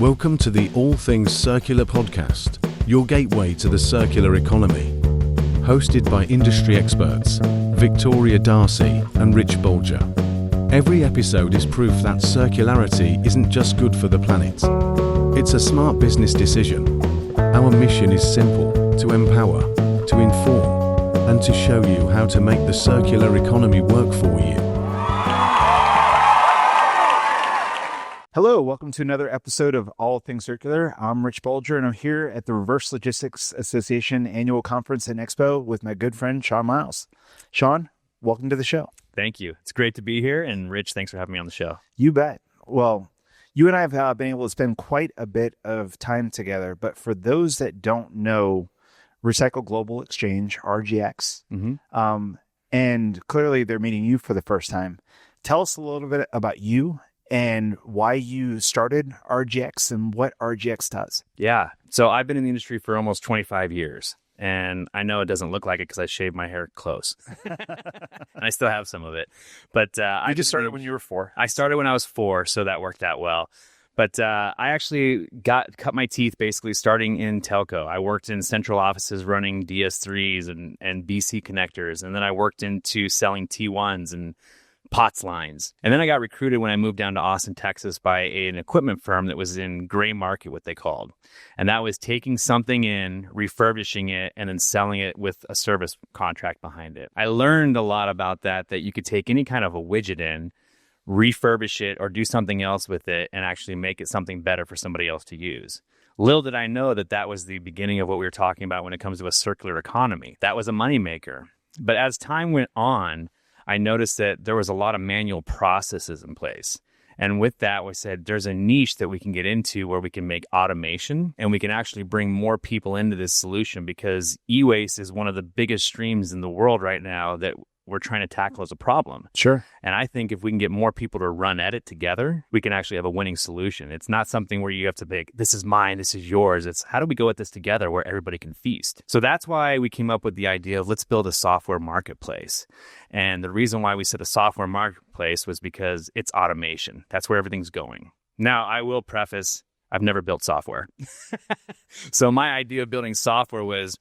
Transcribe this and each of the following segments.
Welcome to the All Things Circular podcast, your gateway to the circular economy. Hosted by industry experts Victoria Darcy and Rich Bulger. Every episode is proof that circularity isn't just good for the planet. It's a smart business decision. Our mission is simple: to empower, to inform, and to show you how to make the circular economy work for you. Hello, welcome to another episode of All Things Circular. I'm Rich Bulger, and I'm here at the Reverse Logistics Association Annual Conference and Expo with my good friend, Sean Miles. Sean, welcome to the show. Thank you. It's great to be here. And Rich, thanks for having me on the show. You bet. Well, you and I have been able to spend quite a bit of time together, but for those that don't know Recycle Global Exchange, RGX, and clearly they're meeting you for the first time, tell us a little bit about you and why you started RGX and what RGX does. Yeah. So I've been in the industry for almost 25 years. And I know it doesn't look like it because I shaved my hair close. And I still have some of it. But I just started when you were 4. I started when I was 4, so that worked out well. But I actually cut my teeth basically starting in telco. I worked in central offices running DS3s and BC connectors. And then I worked into selling T1s and POTS lines. And then I got recruited when I moved down to Austin, Texas by an equipment firm that was in gray market, what they called. And that was taking something in, refurbishing it, and then selling it with a service contract behind it. I learned a lot about that you could take any kind of a widget in, refurbish it, or do something else with it, and actually make it something better for somebody else to use. Little did I know that was the beginning of what we were talking about when it comes to a circular economy. That was a moneymaker. But as time went on, I noticed that there was a lot of manual processes in place. And with that, we said there's a niche that we can get into where we can make automation and we can actually bring more people into this solution, because e-waste is one of the biggest streams in the world right now that we're trying to tackle as a problem. Sure. And I think if we can get more people to run at it together, we can actually have a winning solution. It's not something where you have to pick, this is mine, this is yours. It's how do we go at this together where everybody can feast? So that's why we came up with the idea of let's build a software marketplace. And the reason why we said a software marketplace was because it's automation. That's where everything's going. Now, I will preface, I've never built software. So my idea of building software was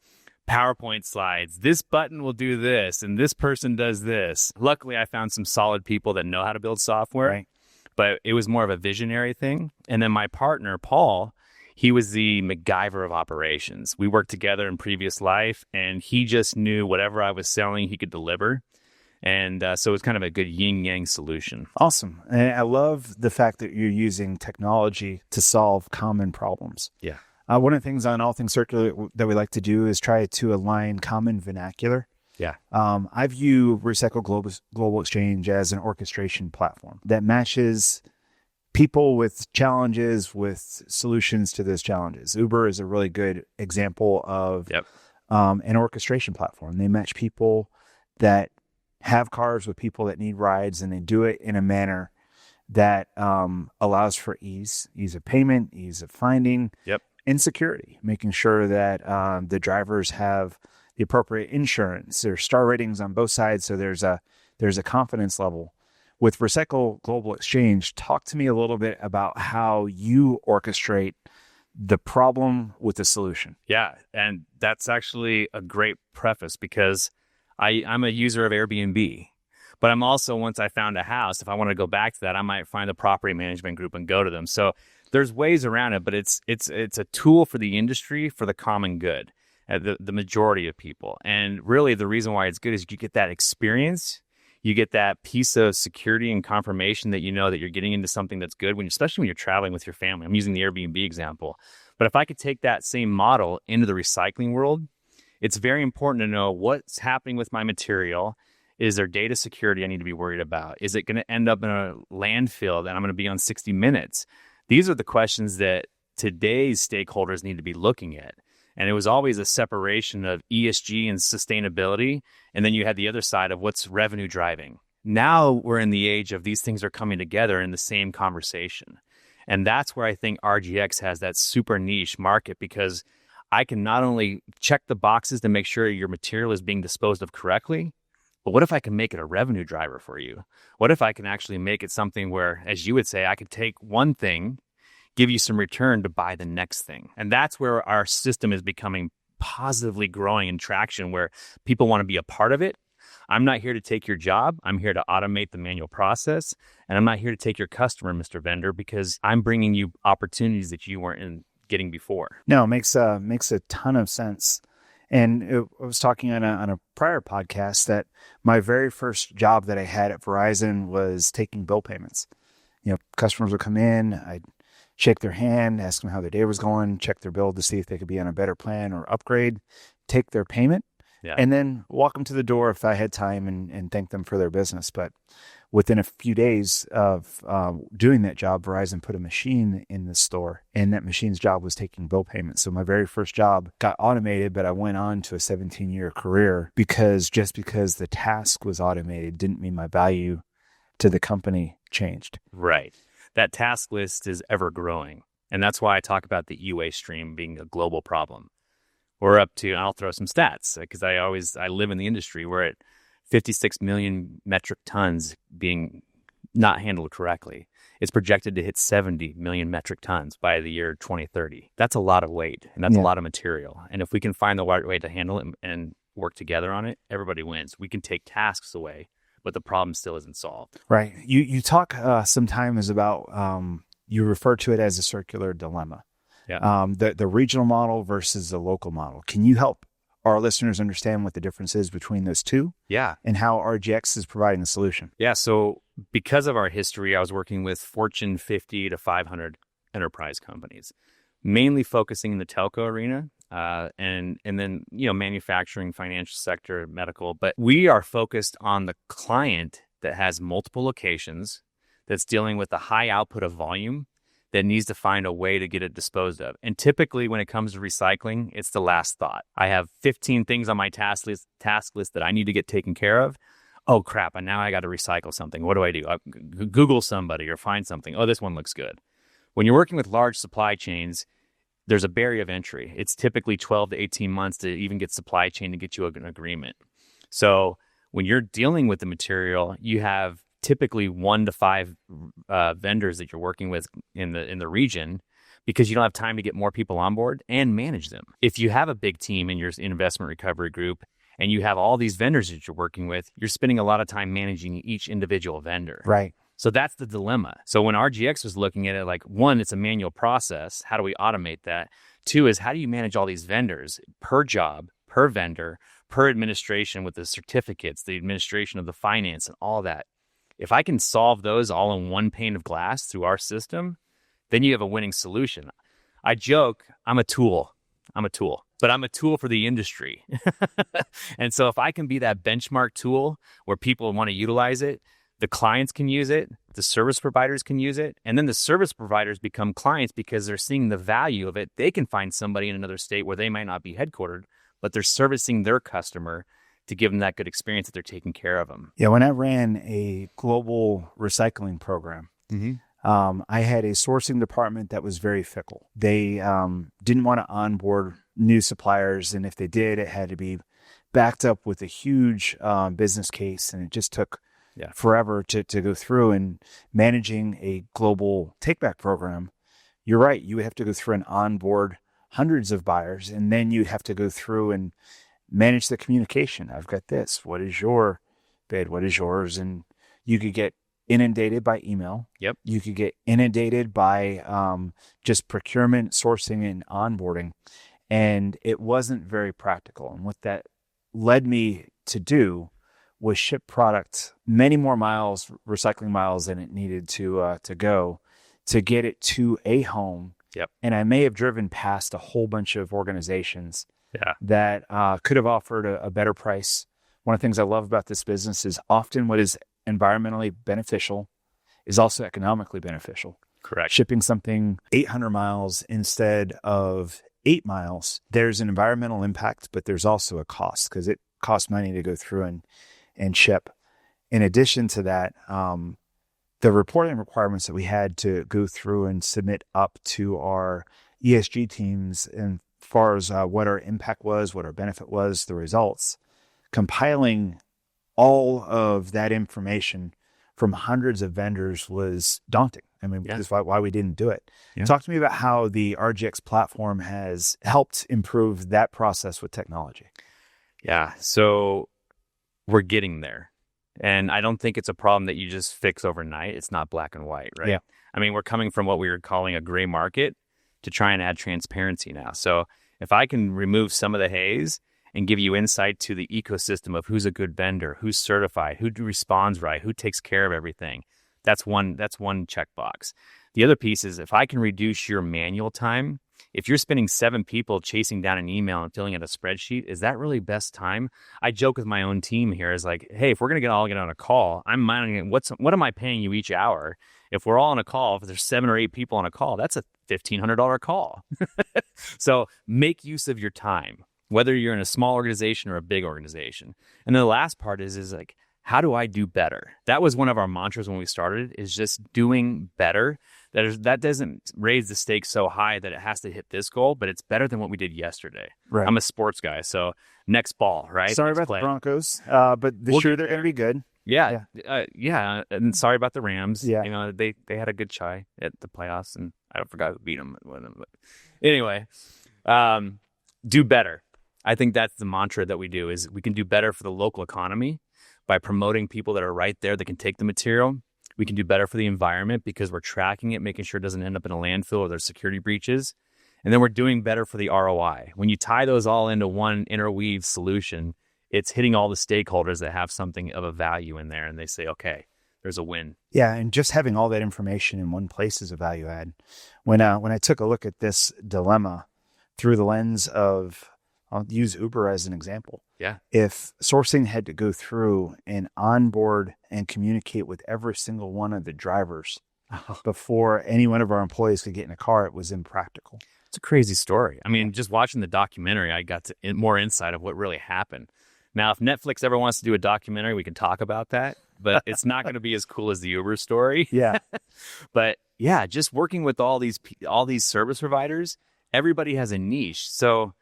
PowerPoint slides. This button will do this, and this person does this. Luckily, I found some solid people that know how to build software, right. But it was more of a visionary thing. And then my partner, Paul, he was the MacGyver of operations. We worked together in previous life, and he just knew whatever I was selling, he could deliver. And so it's kind of a good yin-yang solution. Awesome. And I love the fact that you're using technology to solve common problems. Yeah. One of the things on All Things Circular that we like to do is try to align common vernacular. Yeah. I view Recycle Global Exchange as an orchestration platform that matches people with challenges with solutions to those challenges. Uber is a really good example of an orchestration platform. They match people that have cars with people that need rides, and they do it in a manner that allows for ease of payment, ease of finding. Yep. Insecurity, making sure that the drivers have the appropriate insurance. There's star ratings on both sides, so there's a confidence level. With Recycle Global Exchange, talk to me a little bit about how you orchestrate the problem with the solution. Yeah, and that's actually a great preface, because I'm a user of Airbnb. But I'm also, once I found a house, if I want to go back to that, I might find a property management group and go to them. So there's ways around it, but it's a tool for the industry, for the common good, the majority of people. And really the reason why it's good is you get that experience, you get that piece of security and confirmation that you know that you're getting into something that's good, especially when you're traveling with your family. I'm using the Airbnb example. But if I could take that same model into the recycling world, it's very important to know what's happening with my material. Is there data security I need to be worried about? Is it going to end up in a landfill that I'm going to be on 60 Minutes? These are the questions that today's stakeholders need to be looking at. And it was always a separation of ESG and sustainability. And then you had the other side of what's revenue driving. Now we're in the age of these things are coming together in the same conversation. And that's where I think RGX has that super niche market, because I can not only check the boxes to make sure your material is being disposed of correctly, but what if I can make it a revenue driver for you? What if I can actually make it something where, as you would say, I could take one thing, give you some return to buy the next thing. And that's where our system is becoming positively growing in traction, where people want to be a part of it. I'm not here to take your job. I'm here to automate the manual process. And I'm not here to take your customer, Mr. Vendor, because I'm bringing you opportunities that you weren't getting before. No, it makes a ton of sense. And I was talking on a prior podcast that my very first job that I had at Verizon was taking bill payments. Customers would come in, I'd shake their hand, ask them how their day was going, check their bill to see if they could be on a better plan or upgrade, take their payment, and then walk them to the door if I had time and thank them for their business. But within a few days of doing that job, Verizon put a machine in the store, and that machine's job was taking bill payments. So my very first job got automated, but I went on to a 17-year career because the task was automated didn't mean my value to the company changed. Right. That task list is ever growing. And that's why I talk about the e-waste stream being a global problem. We're up to, I'll throw some stats because I live in the industry. We're at 56 million metric tons being not handled correctly. It's projected to hit 70 million metric tons by the year 2030. That's a lot of weight, and that's a lot of material. And if we can find the right way to handle it and work together on it, everybody wins. We can take tasks away, but the problem still isn't solved. Right. You talk sometimes about, you refer to it as a circular dilemma. Yeah. The regional model versus the local model. Can you help our listeners understand what the difference is between those two? Yeah. And how RGX is providing the solution? Yeah. So because of our history, I was working with Fortune 50 to 500 enterprise companies, mainly focusing in the telco arena, and then, manufacturing, financial sector, medical. But we are focused on the client that has multiple locations, that's dealing with a high output of volume, that needs to find a way to get it disposed of. And typically when it comes to recycling, it's the last thought. I have 15 things on my task list that I need to get taken care of. Oh crap, and now I got to recycle something. What do? I Google somebody or find something. Oh, this one looks good. When you're working with large supply chains, there's a barrier of entry. It's typically 12 to 18 months to even get supply chain to get you an agreement. So when you're dealing with the material, you have typically 1 to 5 vendors that you're working with in the region, because you don't have time to get more people on board and manage them. If you have a big team in your investment recovery group and you have all these vendors that you're working with, you're spending a lot of time managing each individual vendor. Right. So that's the dilemma. So when RGX was looking at it, like, 1, it's a manual process. How do we automate that? 2 is, how do you manage all these vendors per job, per vendor, per administration with the certificates, the administration of the finance and all that? If I can solve those all in one pane of glass through our system, then you have a winning solution. I joke, I'm a tool, but I'm a tool for the industry. And so if I can be that benchmark tool where people want to utilize it, the clients can use it, the service providers can use it, and then the service providers become clients because they're seeing the value of it. They can find somebody in another state where they might not be headquartered, but they're servicing their customer to give them that good experience that they're taking care of them. Yeah, when I ran a global recycling program, I had a sourcing department that was very fickle. They didn't want to onboard new suppliers, and if they did, it had to be backed up with a huge business case, and it just took forever to go through. And managing a global take-back program, you're right, you would have to go through and onboard hundreds of buyers, and then you'd have to go through and manage the communication. I've got this. What is your bid? What is yours? And you could get inundated by email. Yep. You could get inundated by just procurement, sourcing, and onboarding. And it wasn't very practical. And what that led me to do was ship product many more miles, recycling miles, than it needed to go to get it to a home. Yep. And I may have driven past a whole bunch of organizations that could have offered a better price. One of the things I love about this business is often what is environmentally beneficial is also economically beneficial. Correct. Shipping something 800 miles instead of 8 miles, there's an environmental impact, but there's also a cost because it costs money to go through and ship. In addition to that, the reporting requirements that we had to go through and submit up to our ESG teams and far as what our impact was, what our benefit was, the results, compiling all of that information from hundreds of vendors was daunting. I mean, Yeah. this is why we didn't do it. Yeah. Talk to me about how the RGX platform has helped improve that process with technology. Yeah. So we're getting there. And I don't think it's a problem that you just fix overnight. It's not black and white, right? Yeah. I mean, we're coming from what we were calling a gray market to try and add transparency now. So if I can remove some of the haze and give you insight to the ecosystem of who's a good vendor, who's certified, who responds right, who takes care of everything, that's one checkbox. The other piece is if I can reduce your manual time, if you're spending 7 people chasing down an email and filling out a spreadsheet, is that really best time? I joke with my own team here is like, hey, if we're going to all get on a call, I'm minding what am I paying you each hour? If we're all on a call, if there's 7 or 8 people on a call, that's a $1,500 call. So make use of your time, whether you're in a small organization or a big organization. And then the last part is like, how do I do better? That was one of our mantras when we started, is just doing better. That doesn't raise the stakes so high that it has to hit this goal, but it's better than what we did yesterday. Right. I'm a sports guy, so next ball, right? Sorry Next about play. the Broncos, but this year they're going to be good. Yeah. And sorry about the Rams. Yeah. You know, they had a good try at the playoffs, and I forgot who beat them. But anyway, do better. I think that's the mantra that we do, is we can do better for the local economy by promoting people that are right there that can take the material. We can do better for the environment because we're tracking it, making sure it doesn't end up in a landfill or there's security breaches. And then we're doing better for the ROI. When you tie those all into one interweave solution, it's hitting all the stakeholders that have something of a value in there, and they say, okay, there's a win. Yeah, and just having all that information in one place is a value add. When I took a look at this dilemma through the lens of, I'll use Uber as an example. Yeah. If sourcing had to go through and onboard and communicate with every single one of the drivers before any one of our employees could get in a car, it was impractical. It's a crazy story. I mean, just watching the documentary, I got more insight of what really happened. Now, if Netflix ever wants to do a documentary, we can talk about that, but it's not going to be as cool as the Uber story. Yeah. But yeah, just working with all these service providers, everybody has a niche. So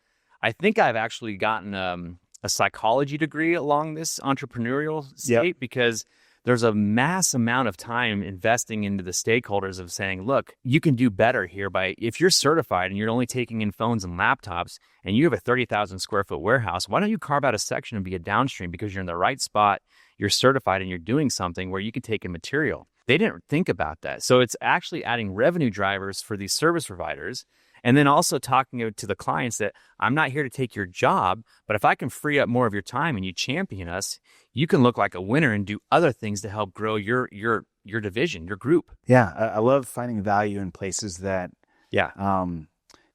I think I've actually gotten a psychology degree along this entrepreneurial state, because there's a mass amount of time investing into the stakeholders of saying, look, you can do better here by, if you're certified and you're only taking in phones and laptops and you have a 30,000 square foot warehouse, why don't you carve out a section and be a downstream, because you're in the right spot, you're certified, and you're doing something where you can take in material. They didn't think about that. So it's actually adding revenue drivers for these service providers. And then also talking to the clients that I'm not here to take your job, but if I can free up more of your time and you champion us, you can look like a winner and do other things to help grow your division, your group. Yeah, I love finding value in places that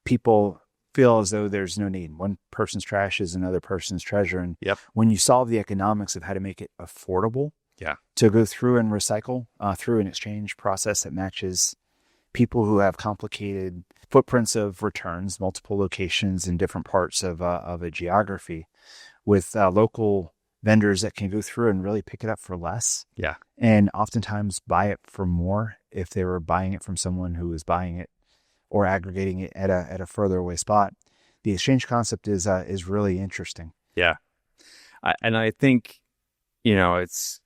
people feel as though there's no need. One person's trash is another person's treasure. And when you solve the economics of how to make it affordable to go through and recycle through an exchange process that matches people who have complicated footprints of returns, multiple locations in different parts of a geography, with local vendors that can go through and really pick it up for less. Yeah. And oftentimes buy it for more if they were buying it from someone who was buying it or aggregating it at a further away spot. The exchange concept is really interesting. Yeah. I think, it's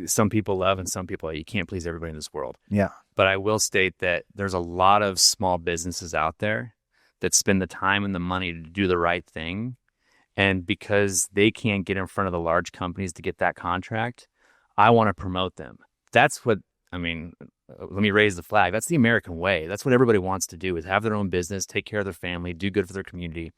some people love and some people, you can't please everybody in this world. Yeah. But I will state that there's a lot of small businesses out there that spend the time and the money to do the right thing. And because they can't get in front of the large companies to get that contract, I want to promote them. That's what, let me raise the flag. That's the American way. That's what everybody wants to do, is have their own business, take care of their family, do good for their community.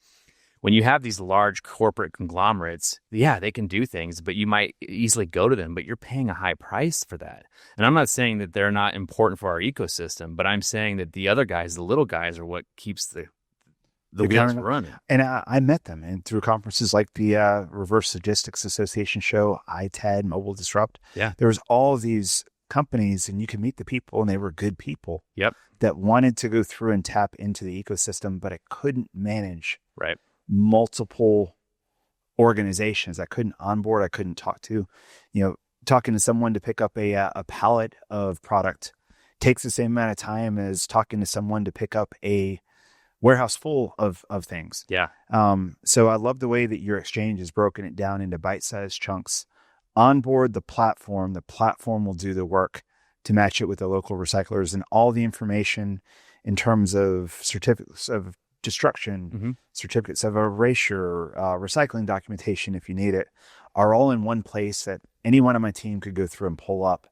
When you have these large corporate conglomerates, they can do things, but you might easily go to them, but you're paying a high price for that. And I'm not saying that they're not important for our ecosystem, but I'm saying that the other guys, the little guys, are what keeps the wheels running. And I met them, and through conferences like the Reverse Logistics Association show, ITAD, Mobile Disrupt. Yeah. There was all of these companies, and you could meet the people, and they were good people that wanted to go through and tap into the ecosystem, but I couldn't manage multiple organizations. I couldn't onboard. I couldn't talk to, talking to someone to pick up a pallet of product takes the same amount of time as talking to someone to pick up a warehouse full of things. Yeah. So I love the way that your exchange has broken it down into bite-sized chunks. Onboard the platform will do the work to match it with the local recyclers, and all the information in terms of certificates of destruction, certificates of erasure, recycling documentation, if you need it, are all in one place that anyone on my team could go through and pull up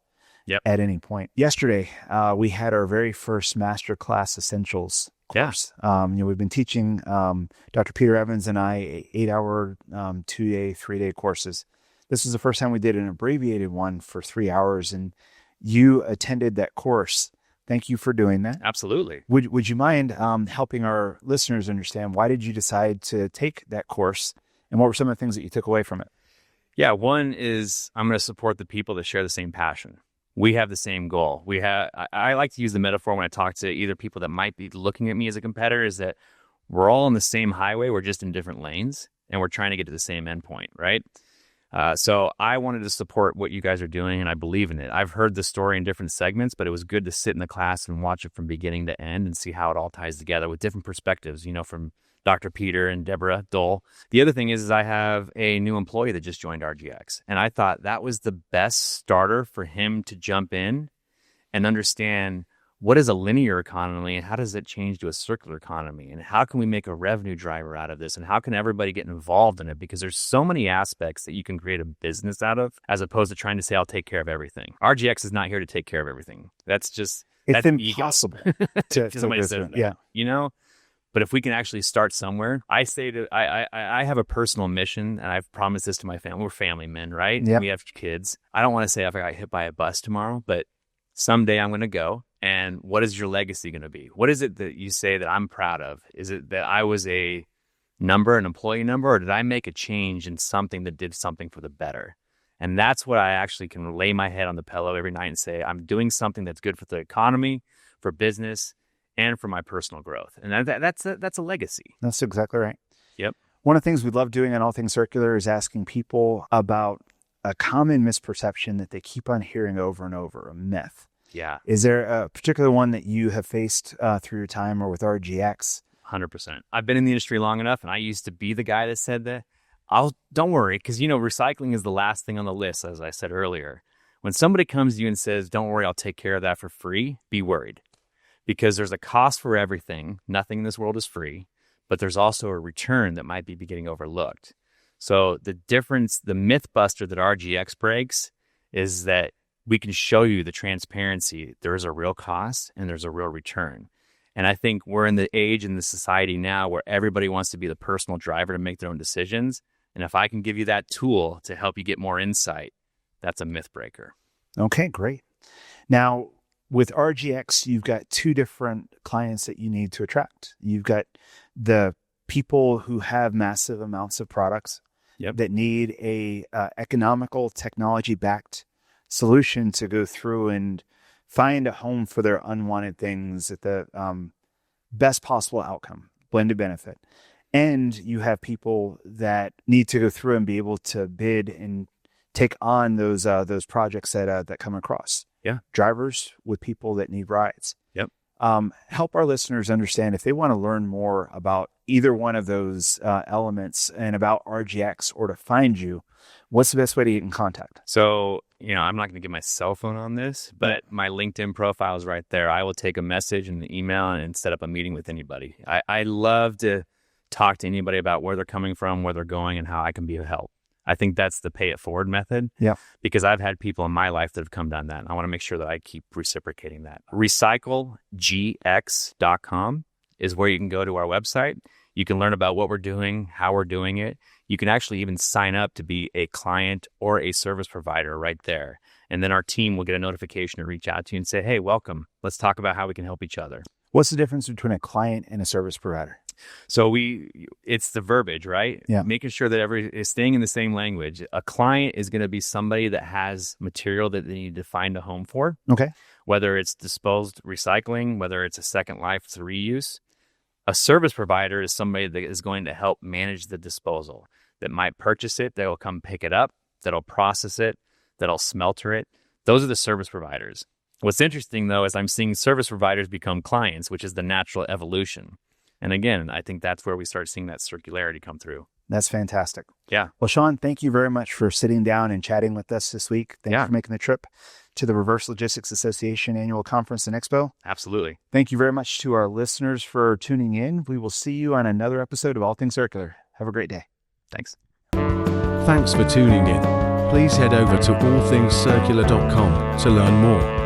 at any point. Yesterday, we had our very first Masterclass Essentials course. We've been teaching Dr. Peter Evans and I 8-hour, 2-day, 3-day courses. This is the first time we did an abbreviated one for 3 hours, and you attended that course. Thank you for doing that. Absolutely. Would you mind helping our listeners understand, why did you decide to take that course, and what were some of the things that you took away from it? Yeah, one is I'm going to support the people that share the same passion. We have the same goal. I like to use the metaphor when I talk to either people that might be looking at me as a competitor, is that we're all on the same highway. We're just in different lanes, and we're trying to get to the same endpoint, right? So I wanted to support what you guys are doing, and I believe in it. I've heard the story in different segments, but it was good to sit in the class and watch it from beginning to end and see how it all ties together with different perspectives, from Dr. Peter and Deborah Dole. The other thing is I have a new employee that just joined RGX, and I thought that was the best starter for him to jump in and understand what is a linear economy and how does it change to a circular economy, and how can we make a revenue driver out of this, and how can everybody get involved in it, because there's so many aspects that you can create a business out of, as opposed to trying to say, I'll take care of everything. RGX is not here to take care of everything. It's impossible to somebody says that. But if we can actually start somewhere, I have a personal mission, and I've promised this to my family. We're family men, right? Yep. We have kids. I don't want to say if I got hit by a bus tomorrow, but someday I'm going to go. And what is your legacy going to be? What is it that you say that I'm proud of? Is it that I was an employee number, or did I make a change in something that did something for the better? And that's what I actually can lay my head on the pillow every night and say, I'm doing something that's good for the economy, for business, and for my personal growth. And that's a legacy. That's exactly right. Yep. One of the things we love doing on All Things Circular is asking people about a common misperception that they keep on hearing over and over, a myth. Yeah. Is there a particular one that you have faced through your time or with RGX? 100%. I've been in the industry long enough, and I used to be the guy that said that. Don't worry, because recycling is the last thing on the list, as I said earlier. When somebody comes to you and says, don't worry, I'll take care of that for free, be worried. Because there's a cost for everything. Nothing in this world is free, but there's also a return that might be getting overlooked. So the difference, the myth buster that RGX breaks, is that we can show you the transparency. There is a real cost and there's a real return. And I think we're in the age in the society now where everybody wants to be the personal driver to make their own decisions. And if I can give you that tool to help you get more insight, that's a myth breaker. Okay, great. Now, with RGX, you've got two different clients that you need to attract. You've got the people who have massive amounts of products that need a economical, technology-backed solution to go through and find a home for their unwanted things at the best possible outcome, blended benefit. And you have people that need to go through and be able to bid and take on those projects that come across. Yeah. Drivers with people that need rides. Yep. Help our listeners understand, if they want to learn more about either one of those elements and about RGX, or to find you, what's the best way to get in contact? So, I'm not going to give my cell phone on this, but my LinkedIn profile is right there. I will take a message and an email and set up a meeting with anybody. I love to talk to anybody about where they're coming from, where they're going, and how I can be of help. I think that's the pay it forward method. Yeah. Because I've had people in my life that have come down that. And I want to make sure that I keep reciprocating that. RecycleGX.com is where you can go to our website. You can learn about what we're doing, how we're doing it. You can actually even sign up to be a client or a service provider right there. And then our team will get a notification to reach out to you and say, hey, welcome. Let's talk about how we can help each other. What's the difference between a client and a service provider? So it's the verbiage, right? Yeah. Making sure that is staying in the same language. A client is going to be somebody that has material that they need to find a home for. Okay. Whether it's disposed recycling, whether it's a second life, it's a reuse. A service provider is somebody that is going to help manage the disposal, that might purchase it, that will come pick it up, that'll process it, that'll smelter it. Those are the service providers. What's interesting, though, is I'm seeing service providers become clients, which is the natural evolution. And again, I think that's where we start seeing that circularity come through. That's fantastic. Yeah. Well, Sean, thank you very much for sitting down and chatting with us this week. Thanks for making the trip to the Reverse Logistics Association Annual Conference and Expo. Absolutely. Thank you very much to our listeners for tuning in. We will see you on another episode of All Things Circular. Have a great day. Thanks. Thanks for tuning in. Please head over to allthingscircular.com to learn more.